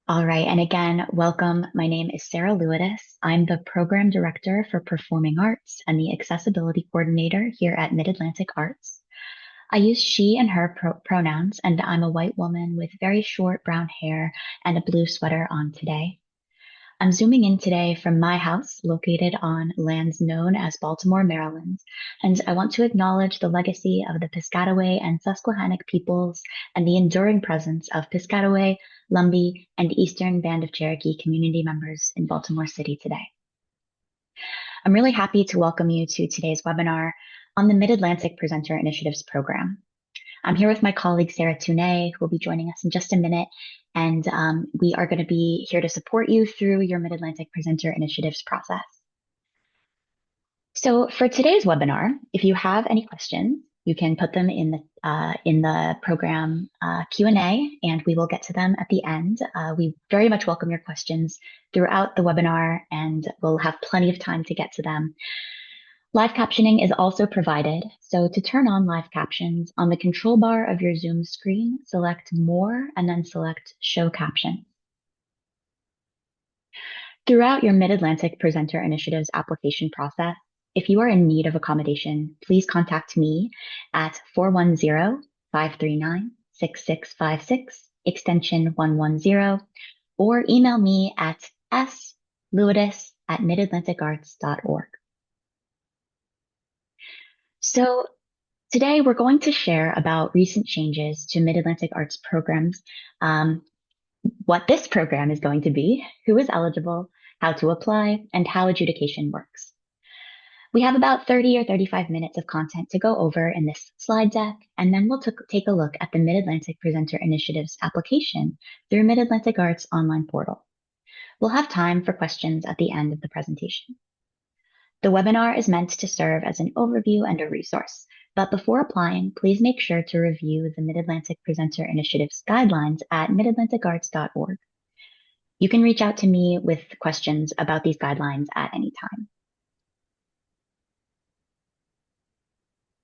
All right. And again, welcome. My name is Sarah Lewis. I'm the Program Director for Performing Arts and the Accessibility Coordinator here at Mid-Atlantic Arts. I use she and her pronouns, and I'm a white woman with very short brown hair and a blue sweater on today. I'm zooming in today from my house located on lands known as Baltimore, Maryland, and I want to acknowledge the legacy of the Piscataway and Susquehannock peoples and the enduring presence of Piscataway, Lumbee, and Eastern Band of Cherokee community members in Baltimore City today. I'm really happy to welcome you to today's webinar on the Mid-Atlantic Presenter Initiatives program. I'm here with my colleague, Sarah Tuné, who will be joining us in just a minute. And we are going to be here to support you through your Mid-Atlantic Presenter Initiatives process. So for today's webinar, if you have any questions, you can put them in the program Q&A, and we will get to them at the end. We very much welcome your questions throughout the webinar, and we'll have plenty of time to get to them. Live captioning is also provided, so to turn on live captions, on the control bar of your Zoom screen, select More and then select Show Caption. Throughout your Mid-Atlantic Presenter Initiatives application process, if you are in need of accommodation, please contact me at 410-539-6656, extension 110, or email me at slewis@midatlanticarts.org. So today we're going to share about recent changes to Mid-Atlantic Arts programs, what this program is going to be, who is eligible, how to apply, and how adjudication works. We have about 30 or 35 minutes of content to go over in this slide deck, and then we'll take a look at the Mid-Atlantic Presenter Initiatives application through Mid-Atlantic Arts online portal. We'll have time for questions at the end of the presentation. The webinar is meant to serve as an overview and a resource, but before applying, please make sure to review the Mid-Atlantic Presenter Initiatives guidelines at midatlanticarts.org. You can reach out to me with questions about these guidelines at any time.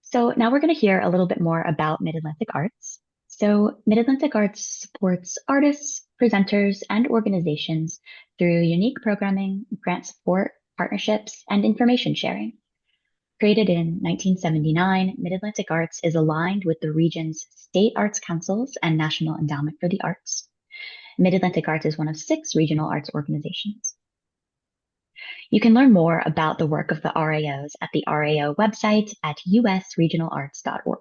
So now we're going to hear a little bit more about Mid-Atlantic Arts. So Mid-Atlantic Arts supports artists, presenters, and organizations through unique programming, grant support, partnerships, and information sharing. Created in 1979, Mid-Atlantic Arts is aligned with the region's state arts councils and National Endowment for the Arts. Mid-Atlantic Arts is one of 6 regional arts organizations. You can learn more about the work of the RAOs at the RAO website at usregionalarts.org.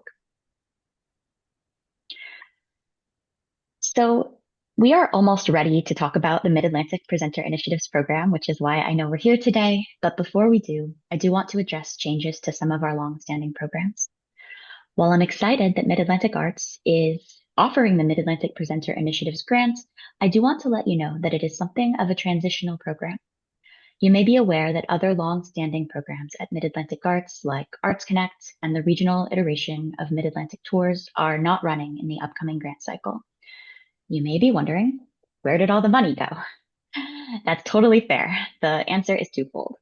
So we are almost ready to talk about the Mid-Atlantic Presenter Initiatives program, which is why I know we're here today. But before we do, I do want to address changes to some of our long-standing programs. While I'm excited that Mid-Atlantic Arts is offering the Mid-Atlantic Presenter Initiatives grant, I do want to let you know that it is something of a transitional program. You may be aware that other long-standing programs at Mid-Atlantic Arts, like Arts Connect and the regional iteration of Mid-Atlantic Tours, are not running in the upcoming grant cycle. You may be wondering, where did all the money go? That's totally fair. The answer is twofold.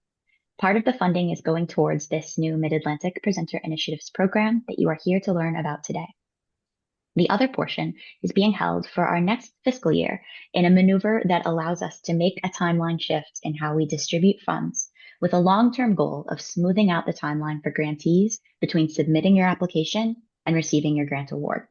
Part of the funding is going towards this new Mid-Atlantic Presenter Initiatives program that you are here to learn about today. The other portion is being held for our next fiscal year in a maneuver that allows us to make a timeline shift in how we distribute funds, with a long-term goal of smoothing out the timeline for grantees between submitting your application and receiving your grant award.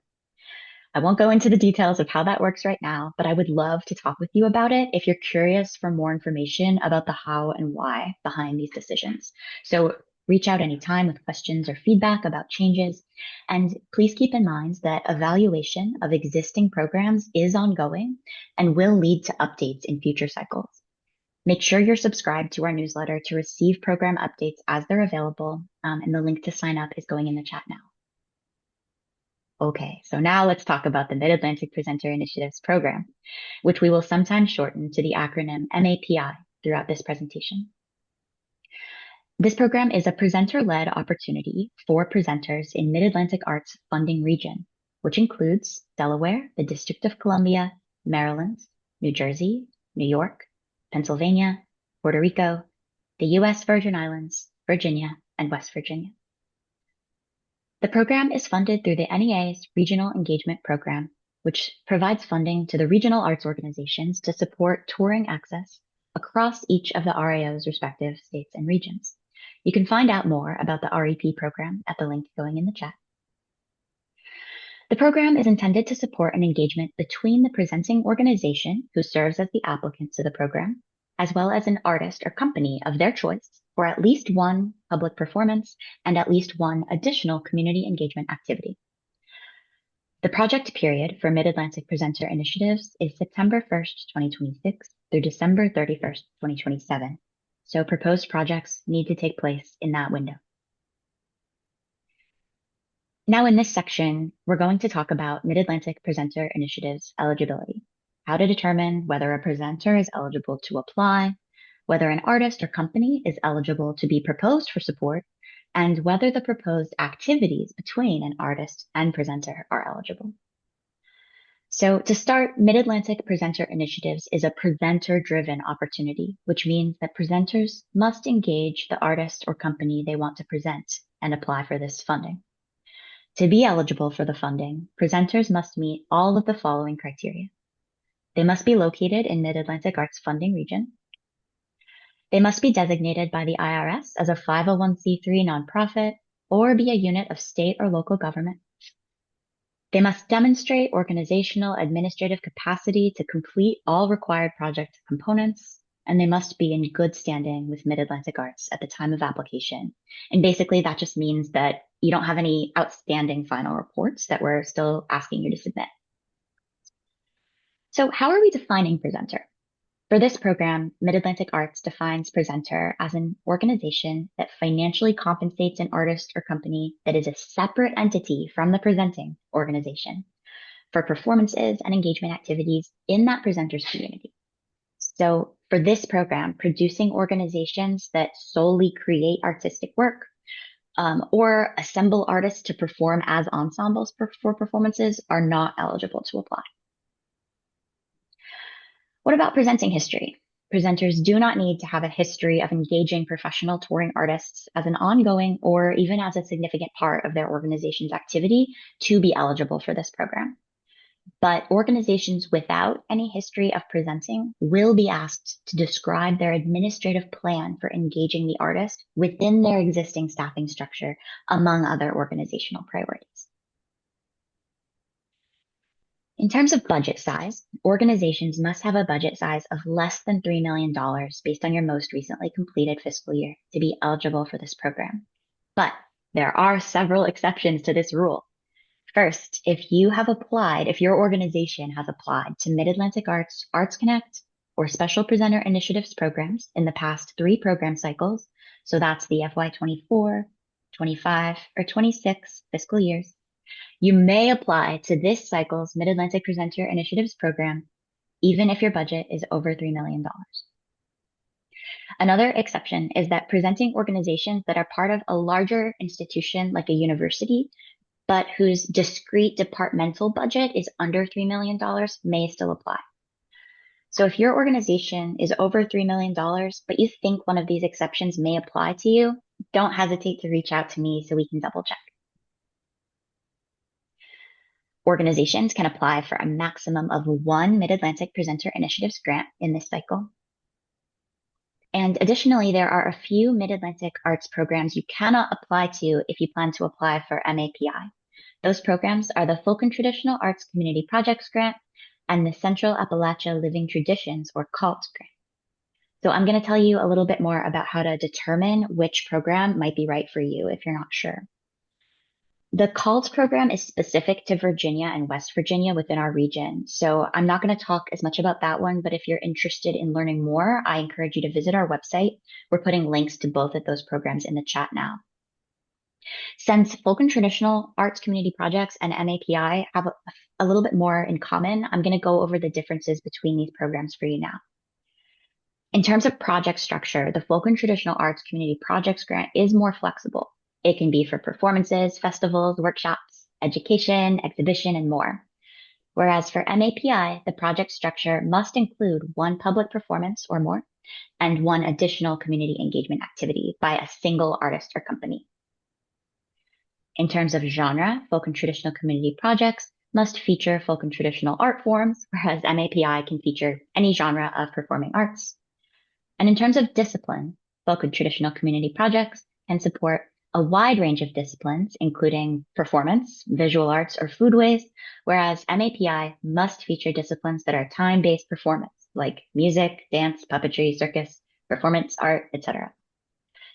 I won't go into the details of how that works right now, but I would love to talk with you about it if you're curious for more information about the how and why behind these decisions. So reach out anytime with questions or feedback about changes. And please keep in mind that evaluation of existing programs is ongoing and will lead to updates in future cycles. Make sure you're subscribed to our newsletter to receive program updates as they're available, and the link to sign up is going in the chat now. Okay, so now let's talk about the Mid-Atlantic Presenter Initiatives program, which we will sometimes shorten to the acronym MAPI throughout this presentation. This program is a presenter-led opportunity for presenters in Mid-Atlantic Arts funding region, which includes Delaware, the District of Columbia, Maryland, New Jersey, New York, Pennsylvania, Puerto Rico, the U.S. Virgin Islands, Virginia, and West Virginia. The program is funded through the NEA's Regional Engagement Program, which provides funding to the regional arts organizations to support touring access across each of the RAO's respective states and regions. You can find out more about the REP program at the link going in the chat. The program is intended to support an engagement between the presenting organization, who serves as the applicant to the program, as well as an artist or company of their choice for at least one public performance and at least one additional community engagement activity. The project period for Mid-Atlantic Presenter Initiatives is September 1st, 2026 through December 31st, 2027. So proposed projects need to take place in that window. Now in this section, we're going to talk about Mid-Atlantic Presenter Initiatives eligibility, how to determine whether a presenter is eligible to apply, whether an artist or company is eligible to be proposed for support, and whether the proposed activities between an artist and presenter are eligible. So to start, Mid-Atlantic Presenter Initiatives is a presenter-driven opportunity, which means that presenters must engage the artist or company they want to present and apply for this funding. To be eligible for the funding, presenters must meet all of the following criteria. They must be located in Mid-Atlantic Arts Funding Region. They must be designated by the IRS as a 501c3 nonprofit or be a unit of state or local government. They must demonstrate organizational administrative capacity to complete all required project components, and they must be in good standing with Mid-Atlantic Arts at the time of application. And basically that just means that you don't have any outstanding final reports that we're still asking you to submit. So how are we defining presenter? For this program, Mid-Atlantic Arts defines presenter as an organization that financially compensates an artist or company that is a separate entity from the presenting organization for performances and engagement activities in that presenter's community. So for this program, producing organizations that solely create artistic work or assemble artists to perform as ensembles for performances are not eligible to apply. What about presenting history? Presenters do not need to have a history of engaging professional touring artists as an ongoing or even as a significant part of their organization's activity to be eligible for this program. But organizations without any history of presenting will be asked to describe their administrative plan for engaging the artist within their existing staffing structure, among other organizational priorities. In terms of budget size, organizations must have a budget size of less than $3 million based on your most recently completed fiscal year to be eligible for this program. But there are several exceptions to this rule. First, if your organization has applied to Mid-Atlantic Arts, Arts Connect, or Special Presenter Initiatives programs in the past 3 program cycles, so that's the FY24, 25, or 26 fiscal years, you may apply to this cycle's Mid-Atlantic Presenter Initiatives program, even if your budget is over $3 million. Another exception is that presenting organizations that are part of a larger institution like a university, but whose discrete departmental budget is under $3 million may still apply. So if your organization is over $3 million, but you think one of these exceptions may apply to you, don't hesitate to reach out to me so we can double check. Organizations can apply for a maximum of 1 Mid-Atlantic Presenter Initiatives grant in this cycle. And additionally, there are a few Mid-Atlantic Arts programs you cannot apply to if you plan to apply for MAPI. Those programs are the Folk and Traditional Arts Community Projects Grant and the Central Appalachia Living Traditions, or CALT grant. So I'm going to tell you a little bit more about how to determine which program might be right for you if you're not sure. The CALT program is specific to Virginia and West Virginia within our region. So I'm not going to talk as much about that one, but if you're interested in learning more, I encourage you to visit our website. We're putting links to both of those programs in the chat now. Since Folk and Traditional Arts Community Projects and MAPI have a little bit more in common, I'm going to go over the differences between these programs for you now. In terms of project structure, the Folk and Traditional Arts Community Projects Grant is more flexible. It can be for performances, festivals, workshops, education, exhibition, and more. Whereas for MAPI, the project structure must include 1 public performance or more and 1 additional community engagement activity by a single artist or company. In terms of genre, folk and traditional community projects must feature folk and traditional art forms, whereas MAPI can feature any genre of performing arts. And in terms of discipline, folk and traditional community projects can support a wide range of disciplines, including performance, visual arts, or foodways, whereas MAPI must feature disciplines that are time-based performance, like music, dance, puppetry, circus, performance art, etc.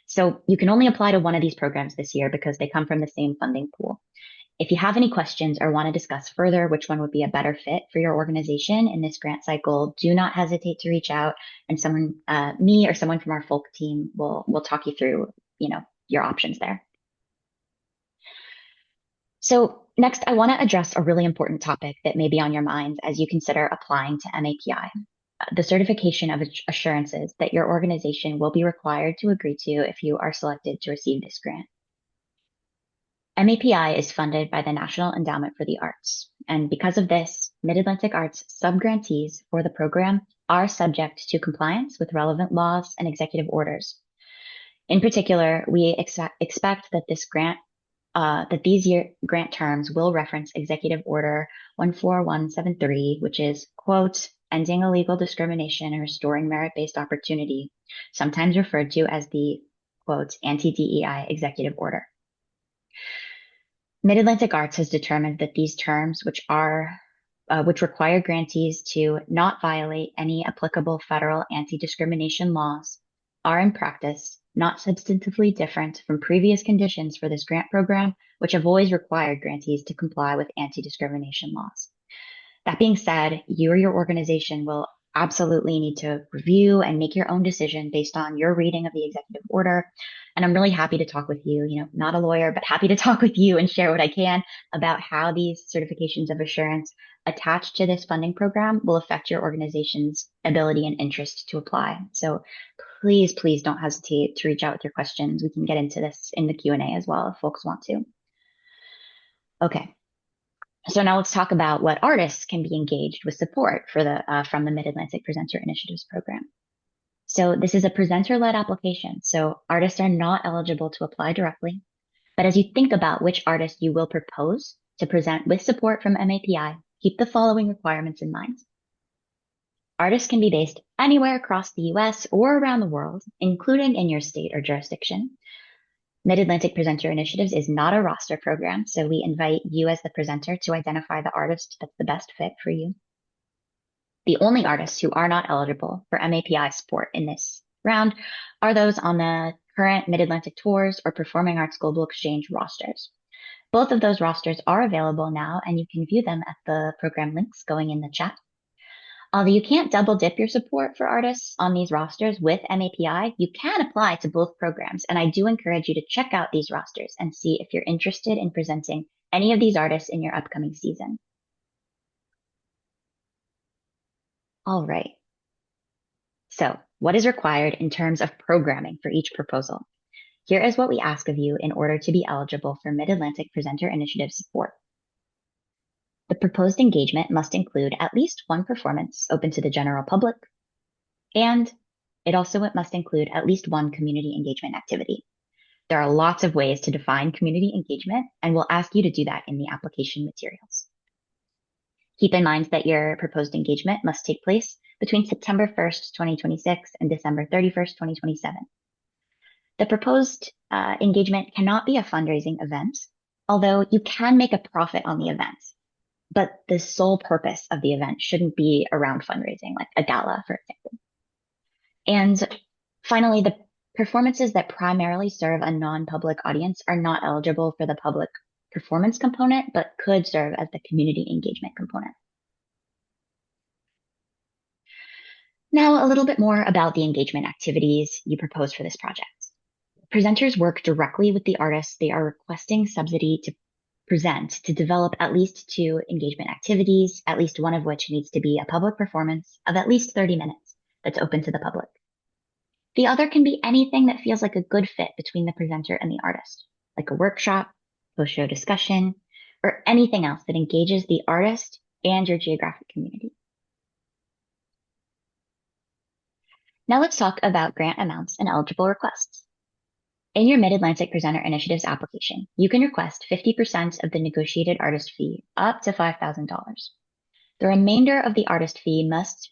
So you can only apply to one of these programs this year because they come from the same funding pool. If you have any questions or want to discuss further which one would be a better fit for your organization in this grant cycle, do not hesitate to reach out, and me or someone from our folk team will talk you through, your options there. So next, I want to address a really important topic that may be on your mind as you consider applying to MAPI. The certification of assurances that your organization will be required to agree to if you are selected to receive this grant. MAPI is funded by the National Endowment for the Arts, and because of this, Mid-Atlantic Arts subgrantees for the program are subject to compliance with relevant laws and executive orders. In particular, we expect that these grant terms will reference Executive Order 14173, which is, quote, ending illegal discrimination and restoring merit-based opportunity, sometimes referred to as the, quote, anti-DEI executive order. Mid-Atlantic Arts has determined that these terms, which require grantees to not violate any applicable federal anti-discrimination laws, are in practice not substantively different from previous conditions for this grant program, which have always required grantees to comply with anti-discrimination laws. That being said, you or your organization will absolutely need to review and make your own decision based on your reading of the executive order. And I'm really happy to talk with you, not a lawyer, but happy to talk with you and share what I can about how these certifications of assurance attached to this funding program will affect your organization's ability and interest to apply. So please don't hesitate to reach out with your questions. We can get into this in the Q&A as well if folks want to. Okay. So now let's talk about what artists can be engaged with support for from the Mid-Atlantic Presenter Initiatives program. So this is a presenter-led application, so artists are not eligible to apply directly. But as you think about which artist you will propose to present with support from MAPI, keep the following requirements in mind. Artists can be based anywhere across the US or around the world, including in your state or jurisdiction. Mid-Atlantic Presenter Initiatives is not a roster program, so we invite you as the presenter to identify the artist that's the best fit for you. The only artists who are not eligible for MAPI support in this round are those on the current Mid-Atlantic Tours or Performing Arts Global Exchange rosters. Both of those rosters are available now, and you can view them at the program links going in the chat. Although you can't double dip your support for artists on these rosters with MAPI, you can apply to both programs, and I do encourage you to check out these rosters and see if you're interested in presenting any of these artists in your upcoming season. All right. So what is required in terms of programming for each proposal? Here is what we ask of you in order to be eligible for Mid-Atlantic Presenter Initiative support. The proposed engagement must include at least one performance open to the general public, and it also must include at least one community engagement activity. There are lots of ways to define community engagement, and we'll ask you to do that in the application materials. Keep in mind that your proposed engagement must take place between September 1st, 2026 and December 31st, 2027. The proposed engagement cannot be a fundraising event, although you can make a profit on the event. But the sole purpose of the event shouldn't be around fundraising, like a gala, for example. And finally, the performances that primarily serve a non-public audience are not eligible for the public performance component, but could serve as the community engagement component. Now, a little bit more about the engagement activities you propose for this project. Presenters work directly with the artists they are requesting subsidy to present to develop at least 2 engagement activities, at least one of which needs to be a public performance of at least 30 minutes that's open to the public. The other can be anything that feels like a good fit between the presenter and the artist, like a workshop, post-show discussion, or anything else that engages the artist and your geographic community. Now let's talk about grant amounts and eligible requests. In your Mid-Atlantic Presenter Initiatives application, you can request 50% of the negotiated artist fee up to $5,000. The remainder of the artist fee must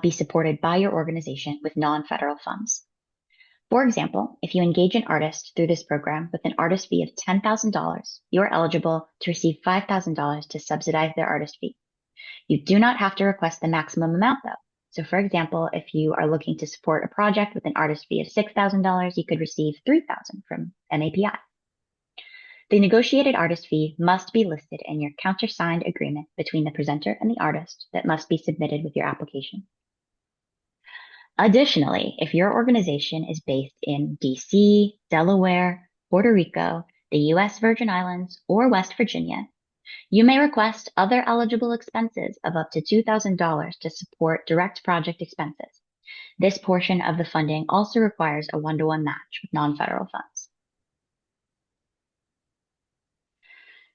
be supported by your organization with non-federal funds. For example, if you engage an artist through this program with an artist fee of $10,000, you're eligible to receive $5,000 to subsidize their artist fee. You do not have to request the maximum amount though. So for example, if you are looking to support a project with an artist fee of $6,000, you could receive $3,000 from MAPI. The negotiated artist fee must be listed in your countersigned agreement between the presenter and the artist that must be submitted with your application. Additionally, if your organization is based in DC, Delaware, Puerto Rico, the U.S. Virgin Islands, or West Virginia, you may request other eligible expenses of up to $2,000 to support direct project expenses. This portion of the funding also requires a one-to-one match with non-federal funds.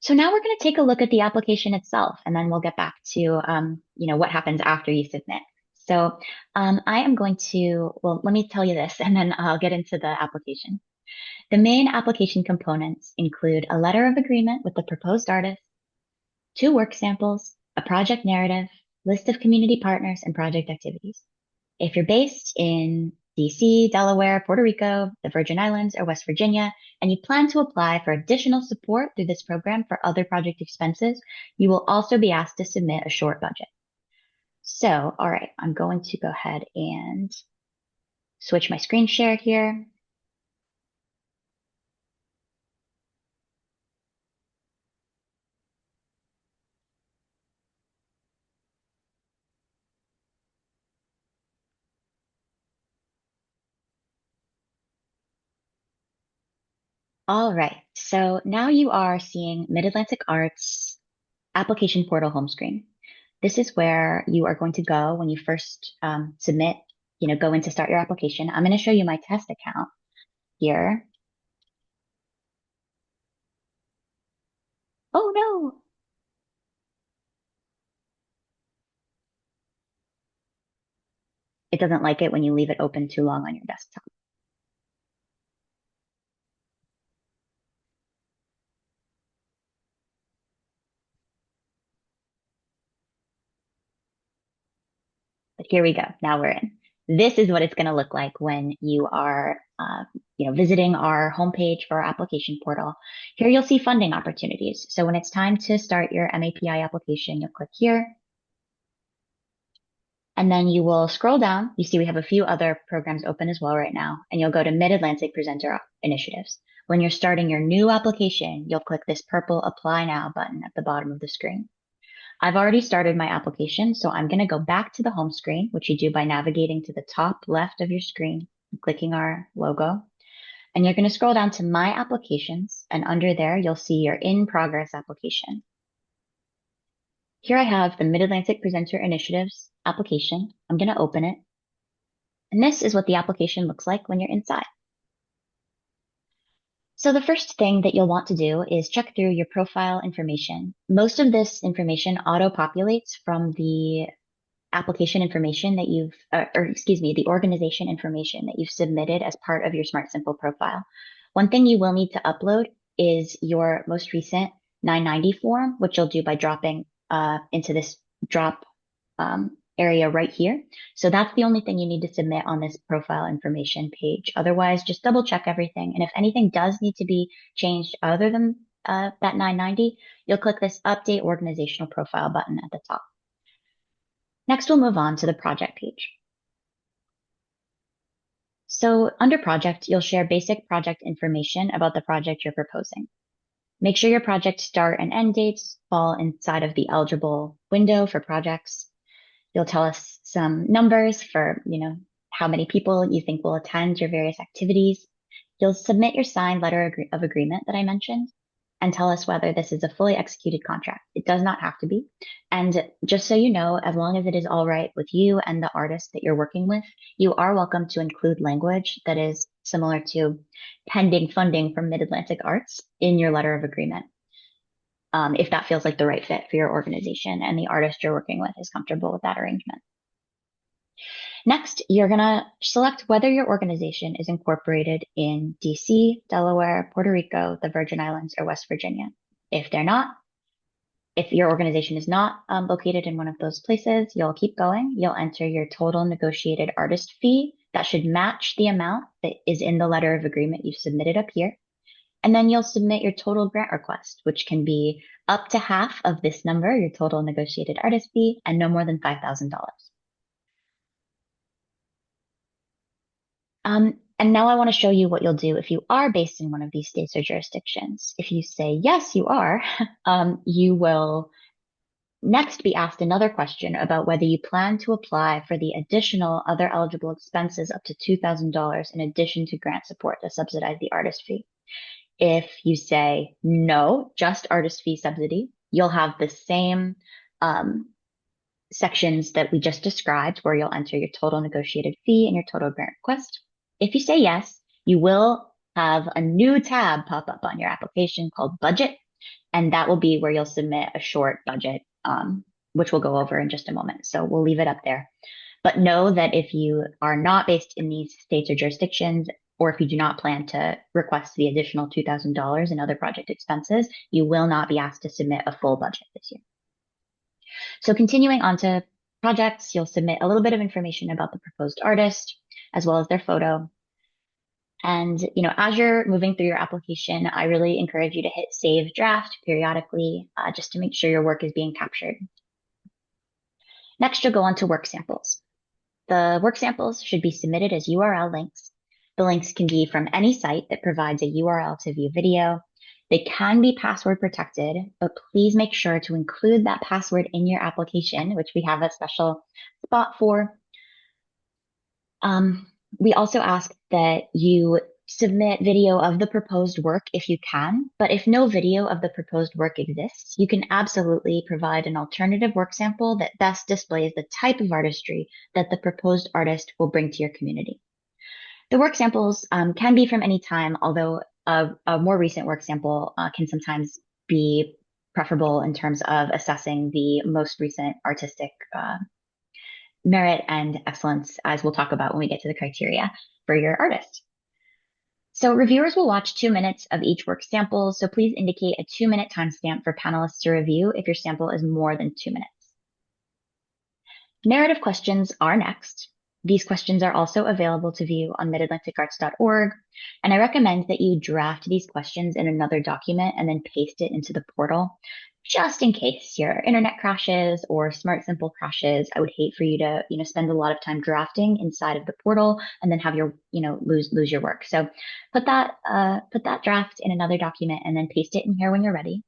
So now we're going to take a look at the application itself, and then we'll get back to what happens after you submit. So I am going to, well, let me tell you this, and then I'll get into the application. The main application components include a letter of agreement with the proposed artist, 2 work samples, a project narrative, list of community partners, and project activities. If you're based in DC, Delaware, Puerto Rico, the Virgin Islands, or West Virginia, and you plan to apply for additional support through this program for other project expenses, you will also be asked to submit a short budget. So, all right, I'm going to go ahead and switch my screen share here. All right, so now you are seeing Mid-Atlantic Arts application portal home screen. This is where you are going to go when you first submit, go in to start your application. I'm going to show you my test account here. Oh no, it doesn't like it when you leave it open too long on your desktop. But here we go. Now we're in. This is what it's going to look like when you are, visiting our homepage for our application portal. Here you'll see funding opportunities. So when it's time to start your MAPI application, you'll click here. And then you will scroll down. You see we have a few other programs open as well right now. And you'll go to Mid-Atlantic Presenter Initiatives. When you're starting your new application, you'll click this purple Apply Now button at the bottom of the screen. I've already started my application, so I'm going to go back to the home screen, which you do by navigating to the top left of your screen and clicking our logo. And you're going to scroll down to My Applications, and under there, you'll see your In Progress application. Here I have the Mid-Atlantic Presenter Initiatives application. I'm going to open it. And this is what the application looks like when you're inside. So the first thing that you'll want to do is check through your profile information. Most of this information auto-populates from the application information that the organization information that you've submitted as part of your Smart Simple profile. One thing you will need to upload is your most recent 990 form, which you'll do by dropping into this drop area right here. So that's the only thing you need to submit on this profile information page. Otherwise, just double check everything. And if anything does need to be changed other than that 990, you'll click this Update Organizational Profile button at the top. Next, we'll move on to the project page. So under project, you'll share basic project information about the project you're proposing. Make sure your project start and end dates fall inside of the eligible window for projects. You'll tell us some numbers for, how many people you think will attend your various activities. You'll submit your signed letter of agreement that I mentioned and tell us whether this is a fully executed contract. It does not have to be. And just so you know, as long as it is all right with you and the artist that you're working with, you are welcome to include language that is similar to pending funding from Mid-Atlantic Arts in your letter of agreement. If that feels like the right fit for your organization and the artist you're working with is comfortable with that arrangement. Next, you're going to select whether your organization is incorporated in DC, Delaware, Puerto Rico, the Virgin Islands, or West Virginia. If they're not, if your organization is not located in one of those places, you'll keep going. You'll enter your total negotiated artist fee. That should match the amount that is in the letter of agreement you submitted up here. And then you'll submit your total grant request, which can be up to half of this number, your total negotiated artist fee, and no more than $5,000. And now I want to show you what you'll do if you are based in one of these states or jurisdictions. If you say, yes, you are, you will next be asked another question about whether you plan to apply for the additional other eligible expenses up to $2,000 in addition to grant support to subsidize the artist fee. If you say no, just artist fee subsidy, you'll have the same sections that we just described where you'll enter your total negotiated fee and your total grant request. If you say yes, you will have a new tab pop up on your application called budget, and that will be where you'll submit a short budget, which we'll go over in just a moment. So we'll leave it up there. But know that if you are not based in these states or jurisdictions, or if you do not plan to request the additional $2,000 in other project expenses, you will not be asked to submit a full budget this year. So continuing on to projects, you'll submit a little bit of information about the proposed artist, as well as their photo. And, as you're moving through your application, I really encourage you to hit save draft periodically, just to make sure your work is being captured. Next, you'll go on to work samples. The work samples should be submitted as URL links. The links can be from any site that provides a URL to view video. They can be password protected, but please make sure to include that password in your application, which we have a special spot for. We also ask that you submit video of the proposed work if you can, but if no video of the proposed work exists, you can absolutely provide an alternative work sample that best displays the type of artistry that the proposed artist will bring to your community. The work samples can be from any time, although a more recent work sample can sometimes be preferable in terms of assessing the most recent artistic merit and excellence, as we'll talk about when we get to the criteria for your artist. So reviewers will watch 2 minutes of each work sample, so please indicate a 2-minute timestamp for panelists to review if your sample is more than 2 minutes. Narrative questions are next. These questions are also available to view on midatlanticarts.org, and I recommend that you draft these questions in another document and then paste it into the portal, just in case your internet crashes or Smart Simple crashes. I would hate for you to, spend a lot of time drafting inside of the portal and then have your, lose your work. So put that draft in another document and then paste it in here when you're ready.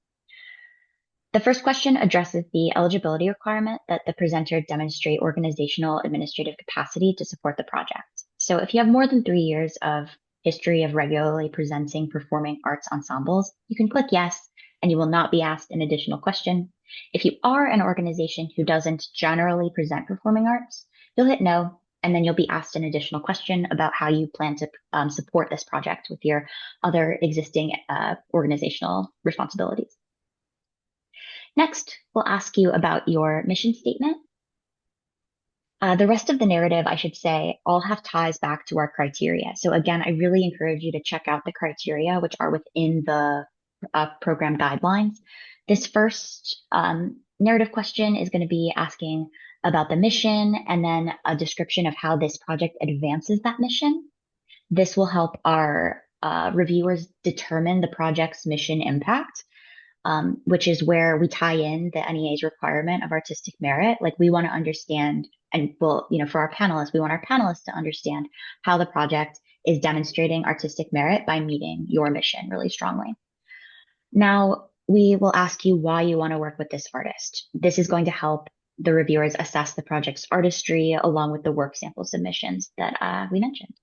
The first question addresses the eligibility requirement that the presenter demonstrate organizational administrative capacity to support the project. So if you have more than 3 years of history of regularly presenting performing arts ensembles, you can click yes, and you will not be asked an additional question. If you are an organization who doesn't generally present performing arts, you'll hit no, and then you'll be asked an additional question about how you plan to support this project with your other existing organizational responsibilities. Next, we'll ask you about your mission statement. The rest of the narrative, I should say, all have ties back to our criteria. So again, I really encourage you to check out the criteria, which are within the program guidelines. This first narrative question is going to be asking about the mission and then a description of how this project advances that mission. This will help our reviewers determine the project's mission impact. Which is where we tie in the NEA's requirement of artistic merit. Like we want to understand, and for our panelists, we want our panelists to understand how the project is demonstrating artistic merit by meeting your mission really strongly. Now, we will ask you why you want to work with this artist. This is going to help the reviewers assess the project's artistry along with the work sample submissions that we mentioned.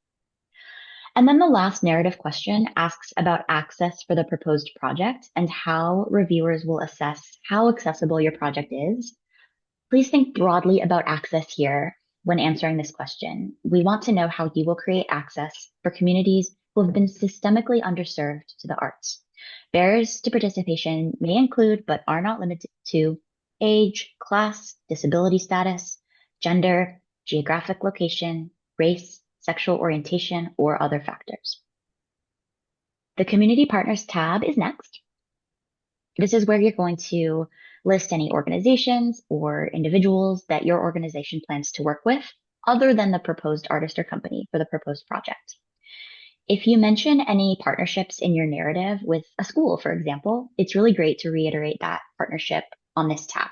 And then the last narrative question asks about access for the proposed project and how reviewers will assess how accessible your project is. Please think broadly about access here when answering this question. We want to know how you will create access for communities who have been systemically underserved to the arts. Barriers to participation may include, but are not limited to, age, class, disability status, gender, geographic location, race, sexual orientation, or other factors. The Community Partners tab is next. This is where you're going to list any organizations or individuals that your organization plans to work with, other than the proposed artist or company for the proposed project. If you mention any partnerships in your narrative with a school, for example, it's really great to reiterate that partnership on this tab.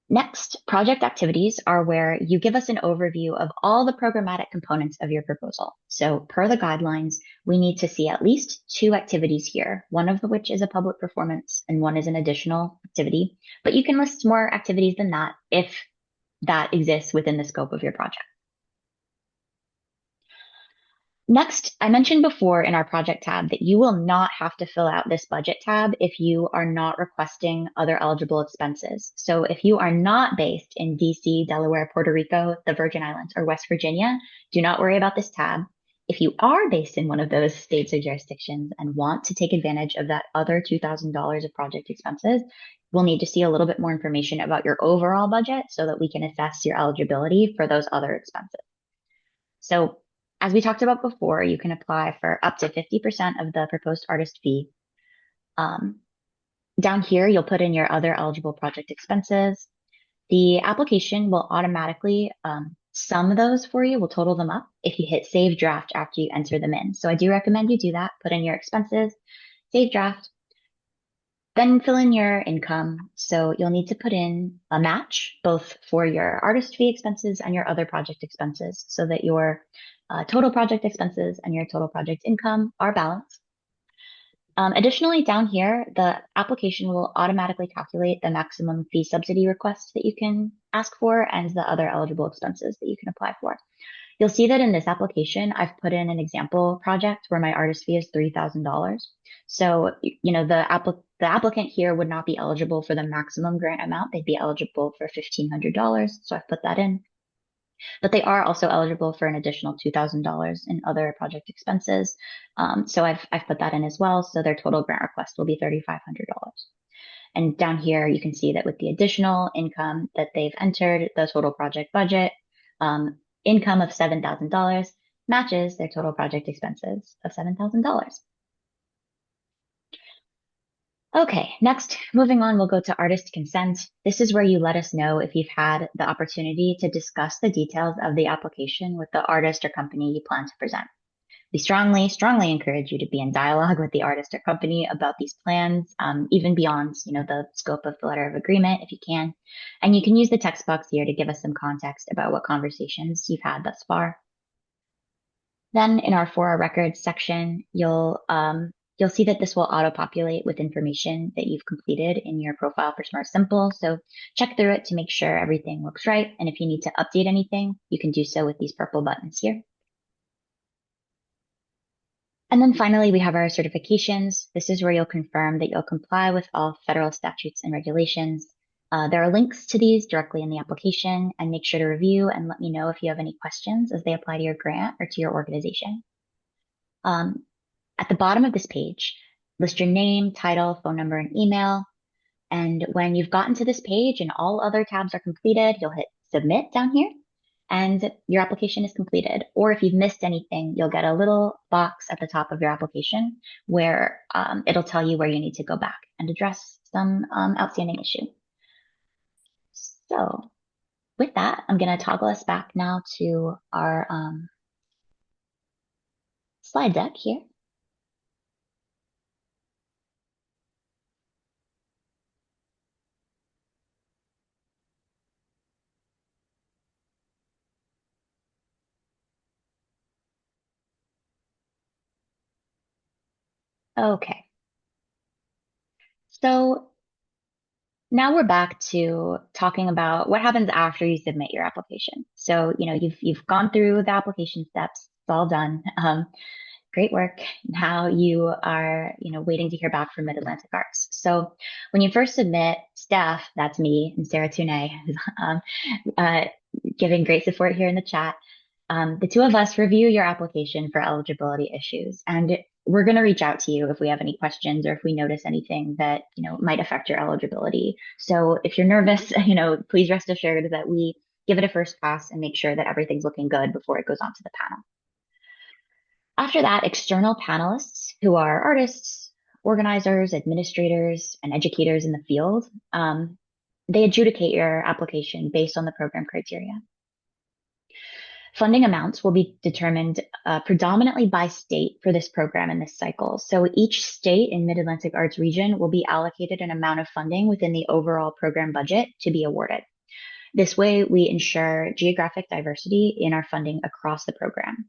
Next, project activities are where you give us an overview of all the programmatic components of your proposal. So per the guidelines, we need to see at least 2 activities here, one of which is a public performance and one is an additional activity. But you can list more activities than that if that exists within the scope of your project. Next, I mentioned before in our project tab that you will not have to fill out this budget tab if you are not requesting other eligible expenses. So if you are not based in DC, Delaware, Puerto Rico, the Virgin Islands, or West Virginia, do not worry about this tab. If you are based in one of those states or jurisdictions and want to take advantage of that other $2,000 of project expenses, we'll need to see a little bit more information about your overall budget so that we can assess your eligibility for those other expenses. So as we talked about before, you can apply for up to 50% of the proposed artist fee. Down here, you'll put in your other eligible project expenses. The application will automatically sum those for you, will total them up if you hit save draft after you enter them in. So I do recommend you do that. Put in your expenses, save draft, then fill in your income. So you'll need to put in a match both for your artist fee expenses and your other project expenses so that your total project expenses and your total project income are balanced. Additionally, down here, the application will automatically calculate the maximum fee subsidy request that you can ask for and the other eligible expenses that you can apply for. You'll see that in this application, I've put in an example project where my artist fee is $3,000. So, the applicant here would not be eligible for the maximum grant amount. They'd be eligible for $1,500. So I've put that in. But they are also eligible for an additional $2,000 in other project expenses. So I've put that in as well. So their total grant request will be $3,500. And down here, you can see that with the additional income that they've entered, the total project budget, income of $7,000 matches their total project expenses of $7,000. Okay, next, moving on, we'll go to artist consent. This is where you let us know if you've had the opportunity to discuss the details of the application with the artist or company you plan to present. We strongly, strongly encourage you to be in dialogue with the artist or company about these plans, even beyond, the scope of the letter of agreement if you can. And you can use the text box here to give us some context about what conversations you've had thus far. Then in our For Our Records section, you'll see that this will auto-populate with information that you've completed in your profile for Smart Simple. So check through it to make sure everything looks right. And if you need to update anything, you can do so with these purple buttons here. And then finally, we have our certifications. This is where you'll confirm that you'll comply with all federal statutes and regulations. There are links to these directly in the application, and make sure to review and let me know if you have any questions as they apply to your grant or to your organization. At the bottom of this page, list your name, title, phone number, and email. And when you've gotten to this page and all other tabs are completed, you'll hit submit down here and your application is completed. Or if you've missed anything, you'll get a little box at the top of your application where it'll tell you where you need to go back and address some outstanding issue. So with that, I'm going to toggle us back now to our slide deck here. Okay. So now we're back to talking about what happens after you submit your application. So, you've gone through the application steps. It's all done. Great work. Now you are, waiting to hear back from Mid-Atlantic Arts. So when you first submit, staff, that's me and Sarah Tunay, giving great support here in the chat. The two of us review your application for eligibility issues, and we're going to reach out to you if we have any questions or if we notice anything that, might affect your eligibility. So if you're nervous, please rest assured that we give it a first pass and make sure that everything's looking good before it goes on to the panel. After that, external panelists who are artists, organizers, administrators, and educators in the field, they adjudicate your application based on the program criteria. Funding amounts will be determined predominantly by state for this program in this cycle. So each state in Mid-Atlantic Arts region will be allocated an amount of funding within the overall program budget to be awarded. This way, we ensure geographic diversity in our funding across the program.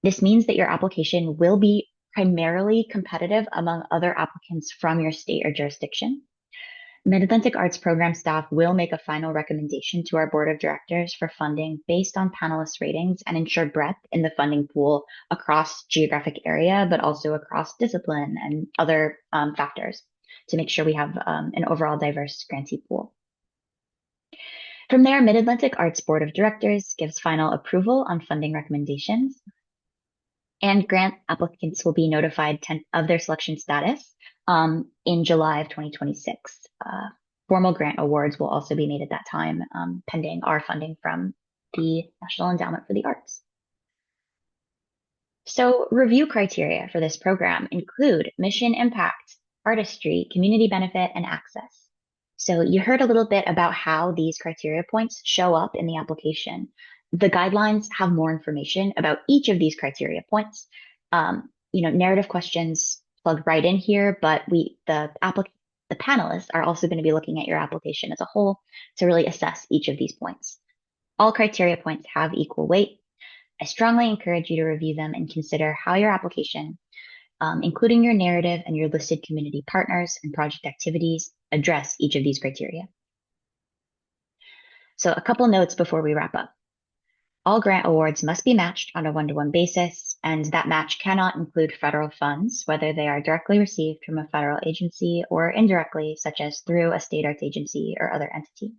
This means that your application will be primarily competitive among other applicants from your state or jurisdiction. Mid-Atlantic Arts program staff will make a final recommendation to our board of directors for funding based on panelist ratings and ensure breadth in the funding pool across geographic area, but also across discipline and other factors to make sure we have an overall diverse grantee pool. From there, Mid-Atlantic Arts Board of Directors gives final approval on funding recommendations, and grant applicants will be notified of their selection status in July of 2026. Formal grant awards will also be made at that time, pending our funding from the National Endowment for the Arts. So review criteria for this program include mission impact, artistry, community benefit, and access. So you heard a little bit about how these criteria points show up in the application. The guidelines have more information about each of these criteria points. Narrative questions plug right in here, but the panelists are also going to be looking at your application as a whole to really assess each of these points. All criteria points have equal weight. I strongly encourage you to review them and consider how your application, including your narrative and your listed community partners and project activities, address each of these criteria. So a couple notes before we wrap up. All grant awards must be matched on a one-to-one basis, and that match cannot include federal funds, whether they are directly received from a federal agency or indirectly, such as through a state arts agency or other entity.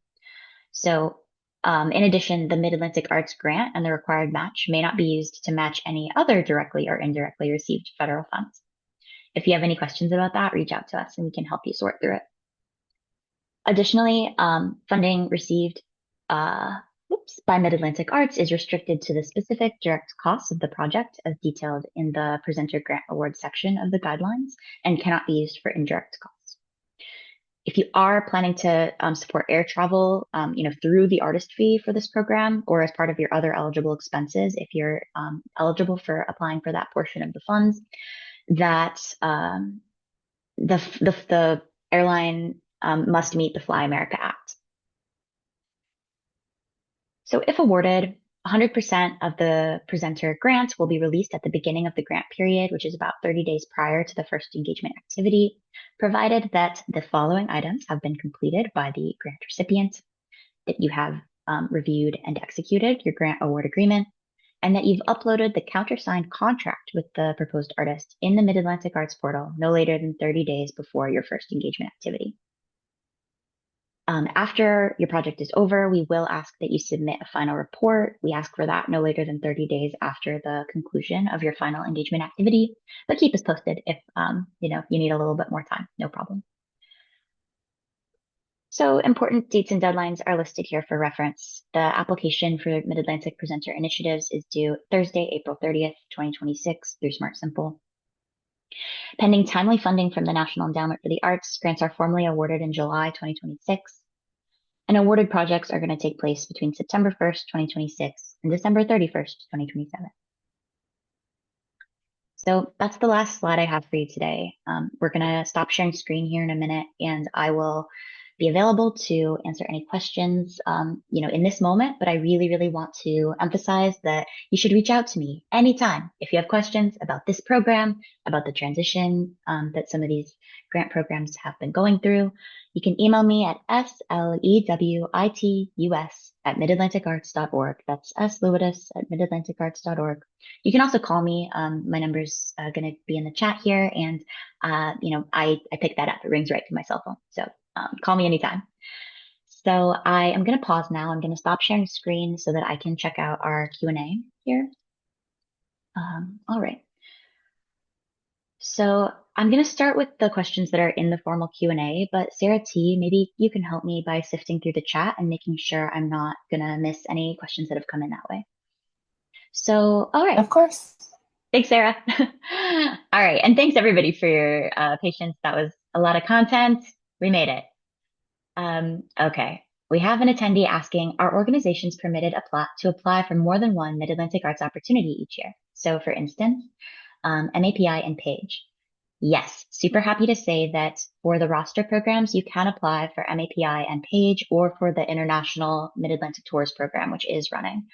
So in addition, the Mid-Atlantic Arts Grant and the required match may not be used to match any other directly or indirectly received federal funds. If you have any questions about that, reach out to us and we can help you sort through it. Additionally, funding received by Mid-Atlantic Arts is restricted to the specific direct costs of the project as detailed in the presenter grant award section of the guidelines and cannot be used for indirect costs. If you are planning to support air travel, through the artist fee for this program or as part of your other eligible expenses, if you're eligible for applying for that portion of the funds, that the airline must meet the Fly America Act. So if awarded, 100% of the presenter grant will be released at the beginning of the grant period, which is about 30 days prior to the first engagement activity, provided that the following items have been completed by the grant recipient, that you have reviewed and executed your grant award agreement, and that you've uploaded the countersigned contract with the proposed artist in the Mid-Atlantic Arts portal no later than 30 days before your first engagement activity. After your project is over, we will ask that you submit a final report. We ask for that no later than 30 days after the conclusion of your final engagement activity, but keep us posted if you need a little bit more time, no problem. So important dates and deadlines are listed here for reference. The application for Mid-Atlantic Presenter Initiatives is due Thursday, April 30th, 2026 through Smart Simple. Pending timely funding from the National Endowment for the Arts, grants are formally awarded in July 2026. And awarded projects are going to take place between September 1st, 2026 and December 31st, 2027. So that's the last slide I have for you today. We're going to stop sharing screen here in a minute, and I will be available to answer any questions, in this moment. But I really, really want to emphasize that you should reach out to me anytime if you have questions about this program, about the transition that some of these grant programs have been going through. You can email me at slewitus@midatlanticarts.org. That's slewitus@midatlanticarts.org. You can also call me. My number's going to be in the chat here, and I pick that up. It rings right to my cell phone. So call me anytime. So I am going to pause now. I'm going to stop sharing screen so that I can check out our Q&A here. All right. So I'm going to start with the questions that are in the formal Q&A, but Sarah T, maybe you can help me by sifting through the chat and making sure I'm not going to miss any questions that have come in that way. So, all right. Of course. Thanks, Sarah. All right. And thanks everybody for your patience. That was a lot of content. We made it. Okay. We have an attendee asking, are organizations permitted to apply for more than one Mid-Atlantic Arts opportunity each year? So for instance, MAPI and PAGE. Yes, super happy to say that for the roster programs, you can apply for MAPI and PAGE or for the International Mid-Atlantic Tours program, which is running.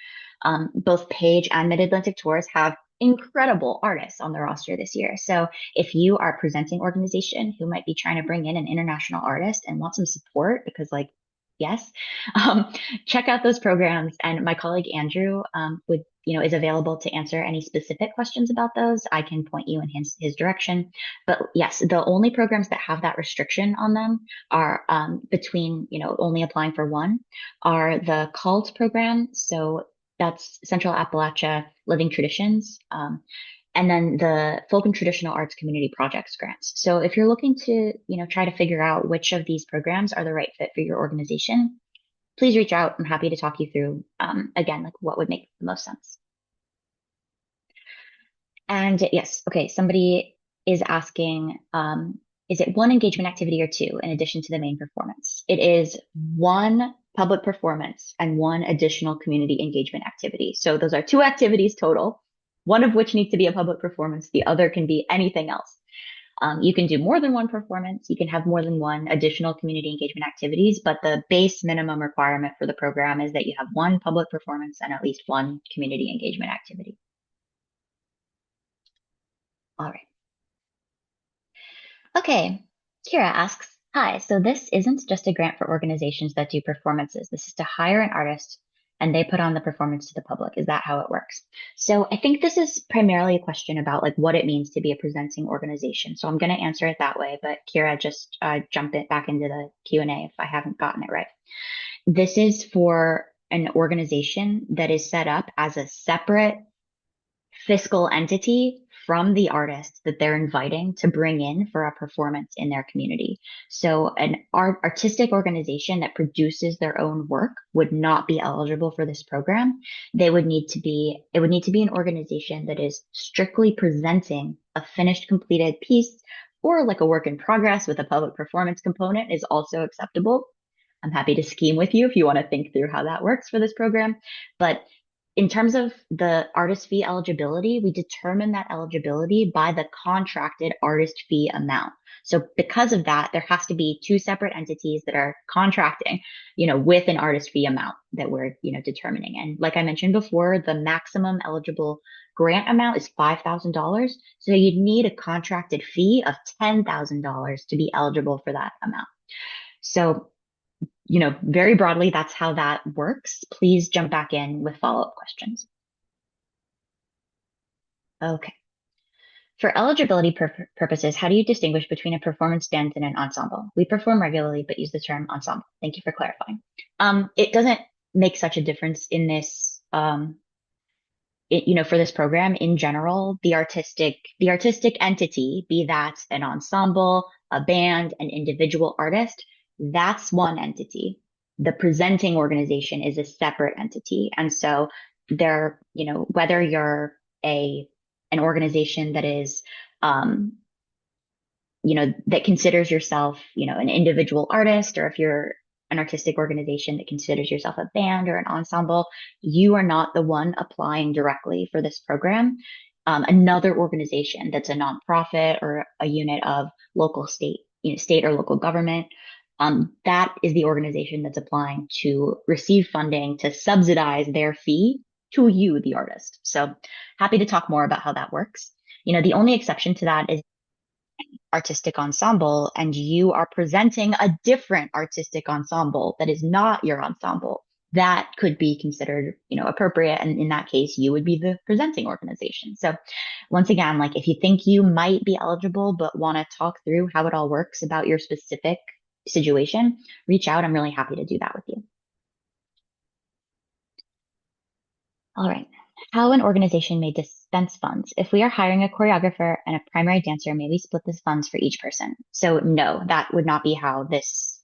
Both PAGE and Mid-Atlantic Tours have incredible artists on the roster this year. So if you are a presenting organization who might be trying to bring in an international artist and want some support, because like, yes, um, check out those programs. And my colleague Andrew is available to answer any specific questions about those. I can point you in his direction. But yes, the only programs that have that restriction on them are between, only applying for one are the CALT program. So that's Central Appalachia Living Traditions. And then the Folk and Traditional Arts Community Projects grants. So if you're looking to, try to figure out which of these programs are the right fit for your organization, please reach out. I'm happy to talk you through, again, like what would make the most sense. And yes, okay, somebody is asking, is it one engagement activity or two in addition to the main performance? It is one public performance and one additional community engagement activity. So those are two activities total, one of which needs to be a public performance. The other can be anything else. You can do more than one performance. You can have more than one additional community engagement activities, but the base minimum requirement for the program is that you have one public performance and at least one community engagement activity. All right. Okay. Kira asks, hi, so this isn't just a grant for organizations that do performances. This is to hire an artist and they put on the performance to the public. Is that how it works? So I think this is primarily a question about like what it means to be a presenting organization. So I'm going to answer it that way, but Kira, just jump it back into the Q&A if I haven't gotten it right. This is for an organization that is set up as a separate fiscal entity from the artist that they're inviting to bring in for a performance in their community. So an artistic organization that produces their own work would not be eligible for this program. It would need to be an organization that is strictly presenting a finished completed piece, or like a work in progress with a public performance component is also acceptable. I'm happy to scheme with you if you want to think through how that works for this program. But in terms of the artist fee eligibility, we determine that eligibility by the contracted artist fee amount. So because of that, there has to be two separate entities that are contracting, with an artist fee amount that we're, determining. And like I mentioned before, the maximum eligible grant amount is $5,000. So you'd need a contracted fee of $10,000 to be eligible for that amount. So very broadly, that's how that works. Please jump back in with follow-up questions. Okay. For eligibility purposes, how do you distinguish between a performance band and an ensemble? We perform regularly, but use the term ensemble. Thank you for clarifying. It doesn't make such a difference in this, for this program in general. The artistic entity, be that an ensemble, a band, an individual artist, that's one entity. The presenting organization is a separate entity. And so whether you're an organization that is, that considers yourself, an individual artist, or if you're an artistic organization that considers yourself a band or an ensemble, you are not the one applying directly for this program. Another organization that's a nonprofit or a unit of state or local government, that is the organization that's applying to receive funding to subsidize their fee to you, the artist. So happy to talk more about how that works. The only exception to that is artistic ensemble, and you are presenting a different artistic ensemble that is not your ensemble. That could be considered, appropriate. And in that case, you would be the presenting organization. So once again, like if you think you might be eligible, but want to talk through how it all works about your specific situation, reach out. I'm really happy to do that with you. All right. How an organization may expense funds. If we are hiring a choreographer and a primary dancer, may we split the funds for each person? So no, that would not be how this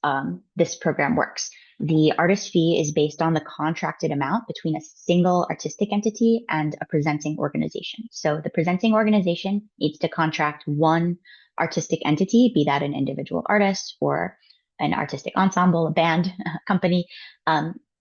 program works. The artist fee is based on the contracted amount between a single artistic entity and a presenting organization. So the presenting organization needs to contract one artistic entity, be that an individual artist or an artistic ensemble, a band, a company,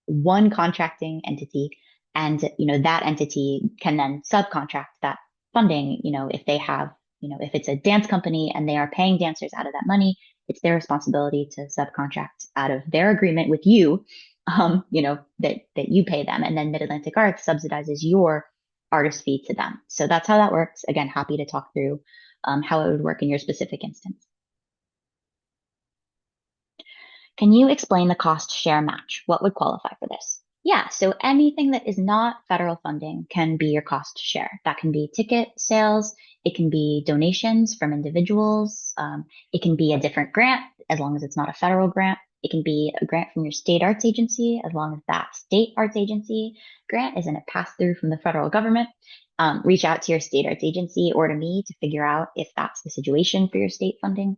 one contracting entity. And, that entity can then subcontract that funding, if they have, if it's a dance company and they are paying dancers out of that money, it's their responsibility to subcontract out of their agreement with you, that you pay them. And then Mid-Atlantic Arts subsidizes your artist fee to them. So that's how that works. Again, happy to talk through how it would work in your specific instance. Can you explain the cost share match? What would qualify for this? Yeah, so anything that is not federal funding can be your cost share. That can be ticket sales, it can be donations from individuals, it can be a different grant as long as it's not a federal grant. It can be a grant from your state arts agency as long as that state arts agency grant isn't a pass through from the federal government. Reach out to your state arts agency or to me to figure out if that's the situation for your state funding.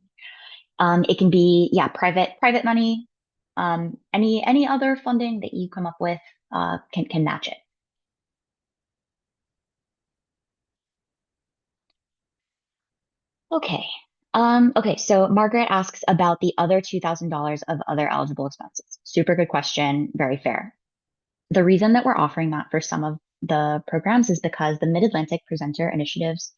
It can be, private money. Any other funding that you come up with can match it. Okay. Okay, so Margaret asks about the other $2,000 of other eligible expenses. Super good question, very fair. The reason that we're offering that for some of the programs is because the Mid-Atlantic Presenter Initiatives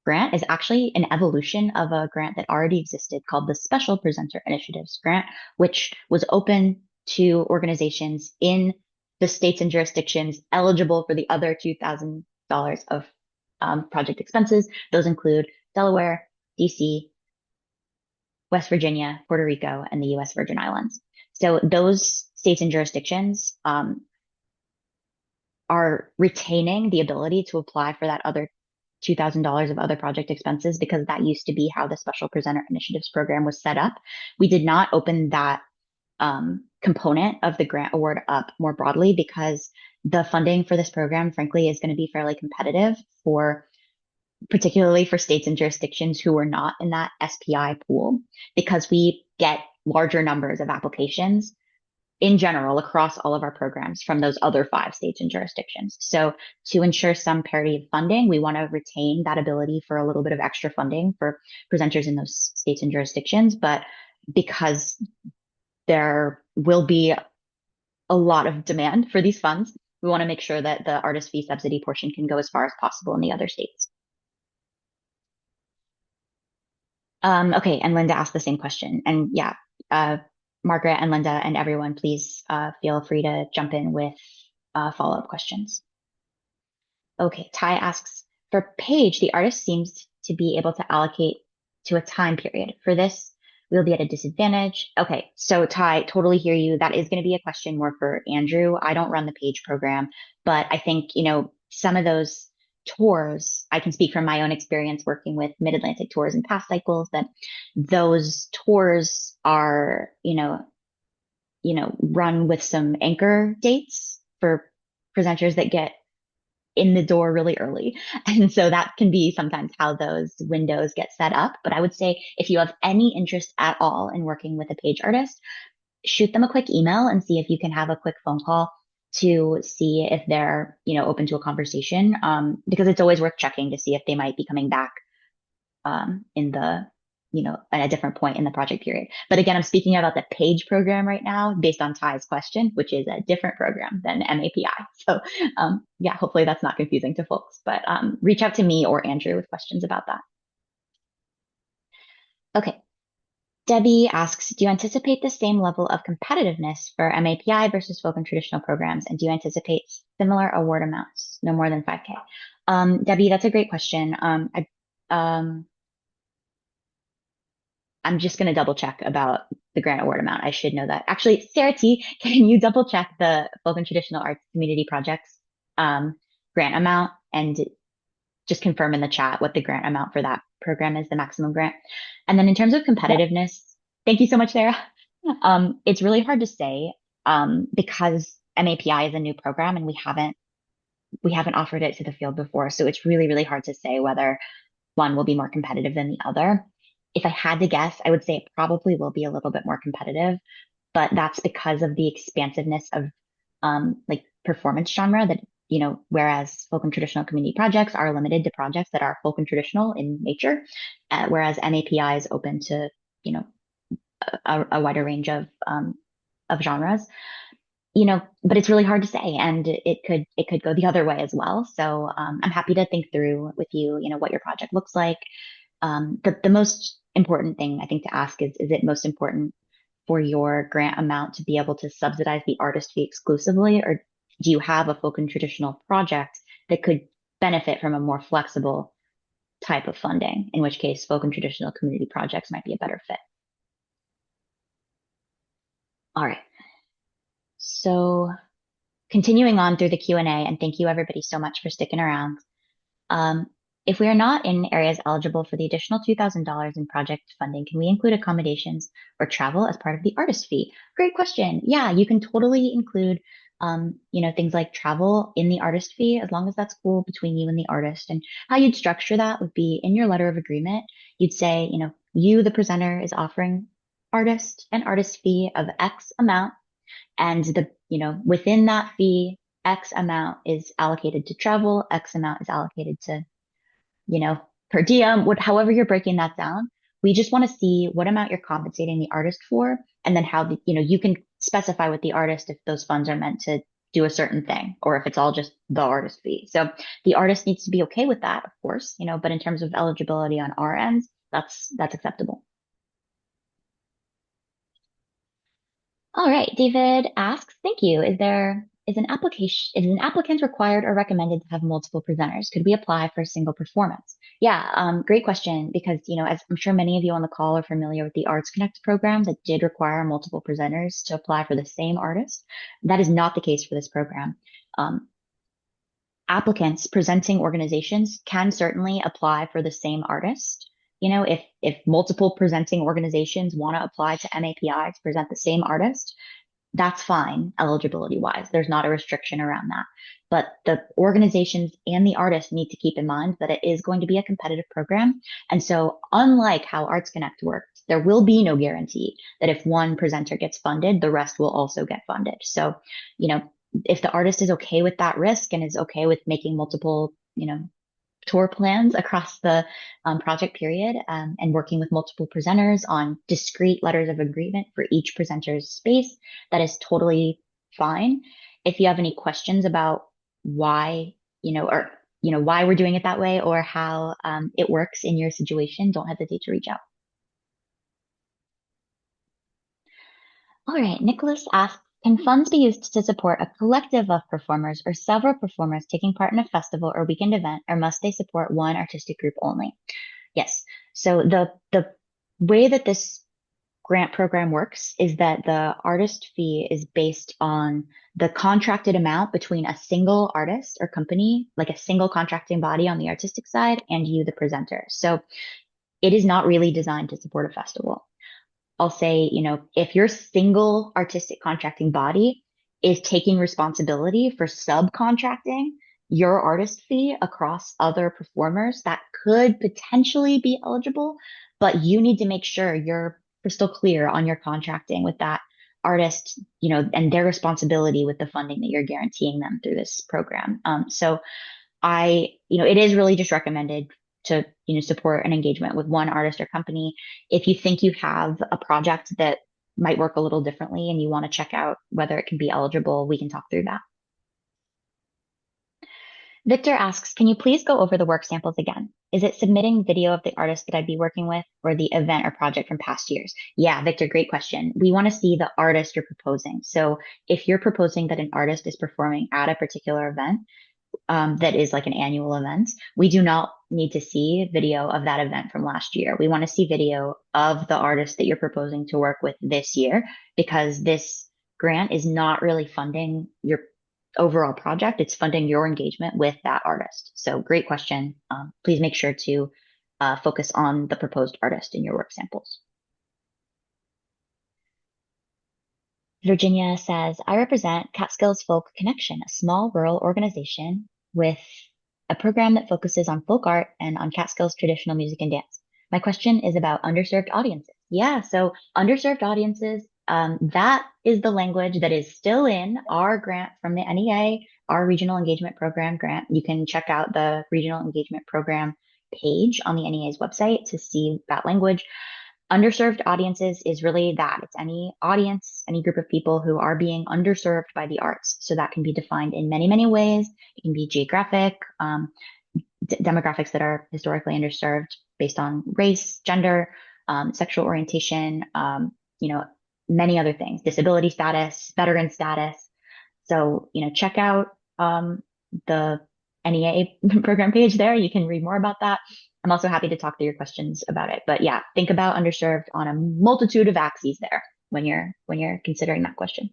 grant is actually an evolution of a grant that already existed called the Special Presenter Initiatives Grant, which was open to organizations in the states and jurisdictions eligible for the other $2,000 of project expenses. Those include Delaware, DC, West Virginia, Puerto Rico, and the US Virgin Islands. So those states and jurisdictions are retaining the ability to apply for that other $2,000 of other project expenses because that used to be how the Special Presenter Initiatives Program was set up. We did not open that component of the grant award up more broadly because the funding for this program, frankly, is going to be fairly competitive particularly for states and jurisdictions who are not in that SPI pool, because we get larger numbers of applications in general across all of our programs from those other 5 states and jurisdictions. So to ensure some parity of funding, we want to retain that ability for a little bit of extra funding for presenters in those states and jurisdictions. But because there will be a lot of demand for these funds, we want to make sure that the artist fee subsidy portion can go as far as possible in the other states. Okay, and Linda asked the same question. And yeah, Margaret and Linda and everyone, please feel free to jump in with follow-up questions. Okay, Ty asks, for Paige, the artist seems to be able to allocate to a time period. For this, we'll be at a disadvantage. Okay, so Ty, totally hear you. That is going to be a question more for Andrew. I don't run the Paige program, but I think, some of those tours, I can speak from my own experience working with Mid-Atlantic tours in past cycles, that those tours are, run with some anchor dates for presenters that get in the door really early. And so that can be sometimes how those windows get set up. But I would say if you have any interest at all in working with a Paige artist, shoot them a quick email and see if you can have a quick phone call to see if they're, open to a conversation. Because it's always worth checking to see if they might be coming back in the, at a different point in the project period. But again, I'm speaking about the Paige program right now based on Ty's question, which is a different program than MAPI. So yeah, hopefully that's not confusing to folks, but reach out to me or Andrew with questions about that. Okay. Debbie asks, do you anticipate the same level of competitiveness for MAPI versus folk and traditional programs? And do you anticipate similar award amounts, no more than 5K? Debbie, that's a great question. I'm just going to double check about the grant award amount. I should know that. Actually, Sarah T, can you double check the folk and traditional arts community projects grant amount and just confirm in the chat what the grant amount for that program is, the maximum grant? And then in terms of competitiveness, thank you so much, Sarah. It's really hard to say because MAPI is a new program and we haven't we haven't offered it to the field before. So it's really, really hard to say whether one will be more competitive than the other. If I had to guess, I would say it probably will be a little bit more competitive, but that's because of the expansiveness of like performance genre that, whereas folk and traditional community projects are limited to projects that are folk and traditional in nature, whereas MAPI is open to, you know, a wider range of genres, but it's really hard to say, and it could go the other way as well. So I'm happy to think through with you, what your project looks like. The most important thing I think to ask is it most important for your grant amount to be able to subsidize the artist fee exclusively, or do you have a folk and traditional project that could benefit from a more flexible type of funding, in which case folk and traditional community projects might be a better fit? All right. So continuing on through the Q&A, and thank you everybody so much for sticking around. Um, if we are not in areas eligible for the additional $2,000 in project funding, can we include accommodations or travel as part of the artist fee? Great question. Yeah, you can totally include, things like travel in the artist fee, as long as that's cool between you and the artist. And how you'd structure that would be in your letter of agreement. You'd say, you, the presenter, is offering artist an artist fee of X amount, and within that fee, X amount is allocated to travel, X amount is allocated to, you know, per diem, however you're breaking that down. We just want to see what amount you're compensating the artist for, and then how you can specify with the artist if those funds are meant to do a certain thing, or if it's all just the artist fee. So the artist needs to be okay with that, of course, but in terms of eligibility on our end, that's acceptable. All right, David asks, thank you. Is an applicant required or recommended to have multiple presenters? Could we apply for a single performance? Yeah, great question, because, as I'm sure many of you on the call are familiar with the Arts Connect program that did require multiple presenters to apply for the same artist. That is not the case for this program. Applicants, presenting organizations can certainly apply for the same artist. If multiple presenting organizations want to apply to MAPI to present the same artist, that's fine eligibility wise. There's not a restriction around that. But the organizations and the artists need to keep in mind that it is going to be a competitive program. And so unlike how Arts Connect works, there will be no guarantee that if one presenter gets funded, the rest will also get funded. So, if the artist is okay with that risk and is okay with making multiple, tour plans across the project period, and working with multiple presenters on discrete letters of agreement for each presenter's space, that is totally fine. If you have any questions about why, why we're doing it that way, or how it works in your situation, don't hesitate to reach out. All right, Nicholas asks, can funds be used to support a collective of performers or several performers taking part in a festival or weekend event, or must they support one artistic group only? Yes. So the way that this grant program works is that the artist fee is based on the contracted amount between a single artist or company, like a single contracting body on the artistic side, and you, the presenter. So it is not really designed to support a festival. I'll say, if your single artistic contracting body is taking responsibility for subcontracting your artist fee across other performers, that could potentially be eligible, but you need to make sure you're crystal clear on your contracting with that artist, and their responsibility with the funding that you're guaranteeing them through this program. So it is really just recommended to, support an engagement with one artist or company. If you think you have a project that might work a little differently and you want to check out whether it can be eligible, we can talk through that. Victor asks, can you please go over the work samples again? Is it submitting video of the artist that I'd be working with, or the event or project from past years? Yeah, Victor, great question. We want to see the artist you're proposing. So if you're proposing that an artist is performing at a particular event, that is like an annual event, we do not need to see video of that event from last year. We want to see video of the artist that you're proposing to work with this year, because this grant is not really funding your overall project. It's funding your engagement with that artist. So great question. Please make sure to focus on the proposed artist in your work samples. Virginia says, I represent Catskills Folk Connection, a small rural organization with a program that focuses on folk art and on Catskills traditional music and dance. My question is about underserved audiences. Yeah, so underserved audiences, that is the language that is still in our grant from the NEA, our Regional Engagement Program grant. You can check out the Regional Engagement Program page on the NEA's website to see that language. Underserved audiences is really that. It's any audience, any group of people who are being underserved by the arts. So that can be defined in many, many ways. It can be geographic, demographics that are historically underserved based on race, gender, sexual orientation, many other things, disability status, veteran status. So, check out the NEA program page there. You can read more about that. I'm also happy to talk through your questions about it. But yeah, think about underserved on a multitude of axes there when you're considering that question.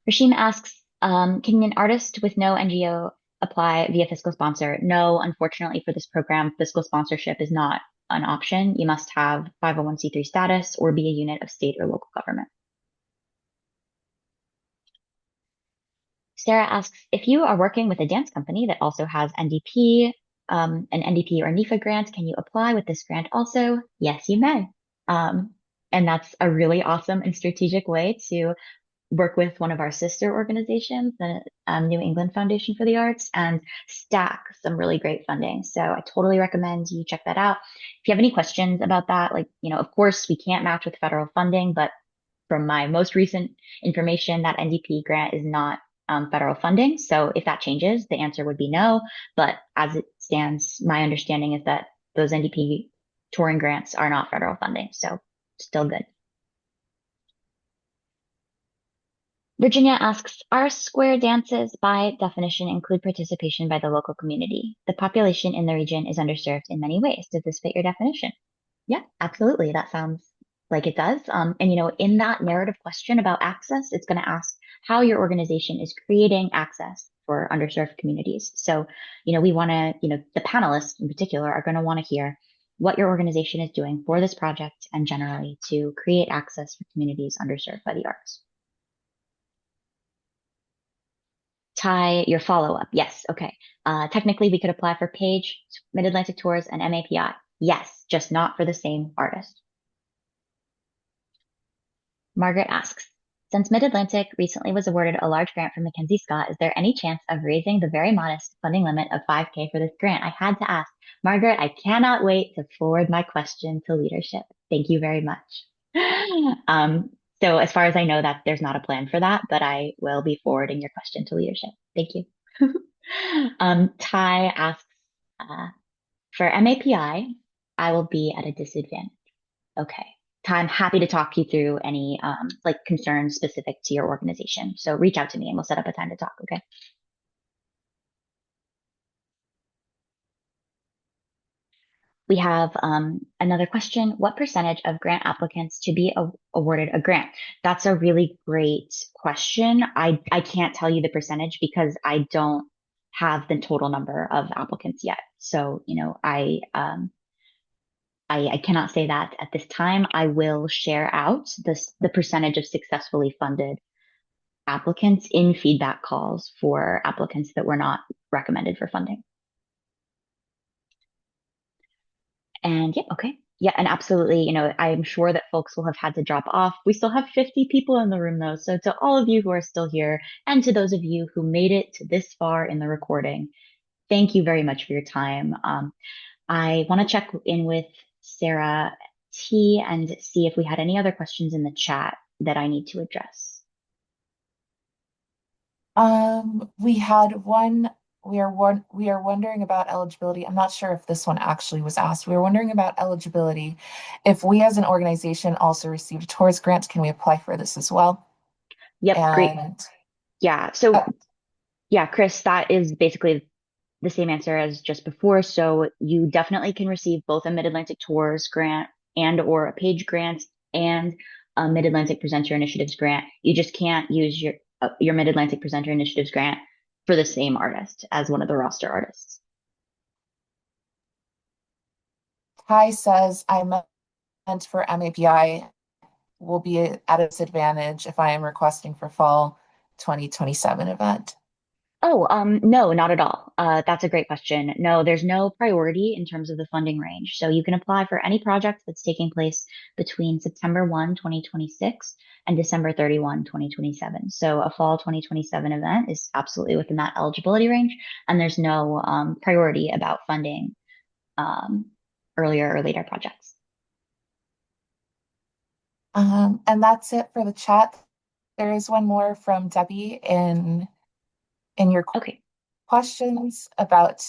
Rashim asks, can an artist with no NGO apply via fiscal sponsor? No, unfortunately for this program, fiscal sponsorship is not an option. You must have 501c3 status or be a unit of state or local government. Sarah asks, if you are working with a dance company that also has NDP, an NDP or NIFA grant, can you apply with this grant also? Yes, you may. And that's a really awesome and strategic way to work with one of our sister organizations, the New England Foundation for the Arts, and stack some really great funding. So I totally recommend you check that out. If you have any questions about that, of course, we can't match with federal funding, but from my most recent information, that NDP grant is not federal funding. So if that changes, the answer would be no. But as it stands, my understanding is that those NDP touring grants are not federal funding. So still good. Virginia asks, are square dances by definition include participation by the local community? The population in the region is underserved in many ways. Does this fit your definition? Yeah, absolutely. That sounds like it does. And in that narrative question about access, it's going to ask how your organization is creating access for underserved communities. So, we want to, the panelists in particular are going to want to hear what your organization is doing for this project and generally to create access for communities underserved by the arts. Ty, your follow-up. Yes. Okay. Technically, we could apply for Page, Mid-Atlantic Tours, and MAPI. Yes, just not for the same artist. Margaret asks, since Mid-Atlantic recently was awarded a large grant from Mackenzie Scott, is there any chance of raising the very modest funding limit of $5K for this grant? I had to ask. Margaret, I cannot wait to forward my question to leadership. Thank you very much. So as far as I know, that there's not a plan for that, but I will be forwarding your question to leadership. Thank you. Ty asks, for MAPI, I will be at a disadvantage. Okay. Ty, I'm happy to talk you through any concerns specific to your organization. So reach out to me and we'll set up a time to talk. Okay. We have another question. What percentage of grant applicants to be awarded a grant? That's a really great question. I can't tell you the percentage because I don't have the total number of applicants yet. So, I cannot say that at this time. I will share out the percentage of successfully funded applicants in feedback calls for applicants that were not recommended for funding. And yeah, okay. Yeah, and absolutely, I'm sure that folks will have had to drop off. We still have 50 people in the room though. So to all of you who are still here and to those of you who made it to this far in the recording, thank you very much for your time. I want to check in with Sarah T and see if we had any other questions in the chat that I need to address. We had one. We are wondering about eligibility. I'm not sure if this one actually was asked. We were wondering about eligibility. If we as an organization also received tourist grants, can we apply for this as well? Yep, great. Yeah. So yeah, Chris, that is basically the same answer as just before. So you definitely can receive both a Mid-Atlantic Tours grant and or a Page grant and a Mid-Atlantic Presenter Initiatives grant. You just can't use your Mid-Atlantic Presenter Initiatives grant for the same artist as one of the roster artists. Ty says, I meant for MAPI will be at a disadvantage if I am requesting for fall 2027 event. Oh, no, not at all. That's a great question. No, there's no priority in terms of the funding range. So you can apply for any project that's taking place between September 1, 2026 and December 31, 2027. So a fall 2027 event is absolutely within that eligibility range, and there's no priority about funding um, earlier or later projects. And that's it for the chat. There is one more from Debbie in your Okay. questions about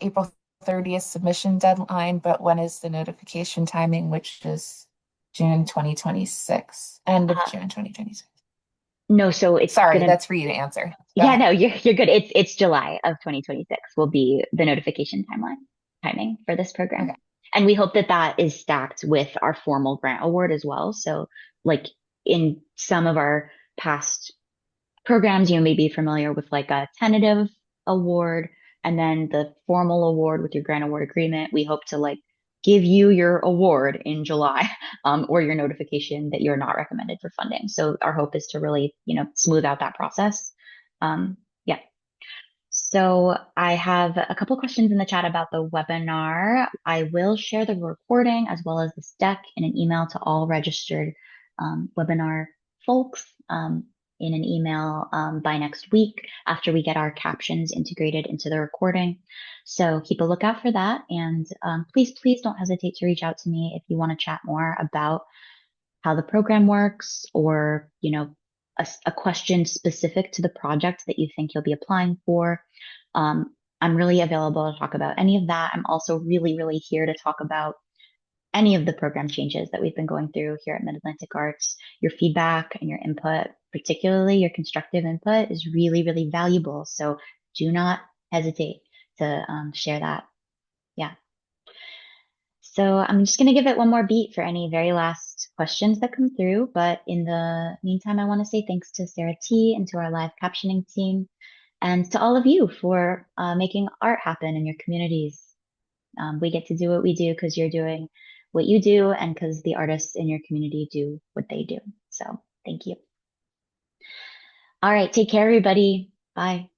April 30th submission deadline, but when is the notification timing, which is June 2026, end of Uh, June 2026. no, so it's Sorry, gonna. that's for you to answer. Go Yeah, ahead. no, you're good. It's July of 2026 will be the notification timing for this Okay. program. And we hope that that is stacked with our formal grant award as well. So like in some of our past programs, you may be familiar with like a tentative award and then the formal award with your grant award agreement. We hope to like give you your award in July, or your notification that you're not recommended for funding. So our hope is to really, smooth out that process. Yeah. So I have a couple questions in the chat about the webinar. I will share the recording as well as this deck in an email to all registered webinar folks in an email by next week after we get our captions integrated into the recording. So keep a lookout for that. And please, please don't hesitate to reach out to me if you want to chat more about how the program works or, a question specific to the project that you think you'll be applying for. I'm really available to talk about any of that. I'm also really, really here to talk about any of the program changes that we've been going through here at Mid-Atlantic Arts. Your feedback and your input, particularly your constructive input, is really, really valuable. So do not hesitate to share that. Yeah. So I'm just going to give it one more beat for any very last questions that come through. But in the meantime, I want to say thanks to Sarah T and to our live captioning team and to all of you for making art happen in your communities. We get to do what we do because you're doing what you do and because the artists in your community do what they do. So thank you. All right. Take care, everybody. Bye.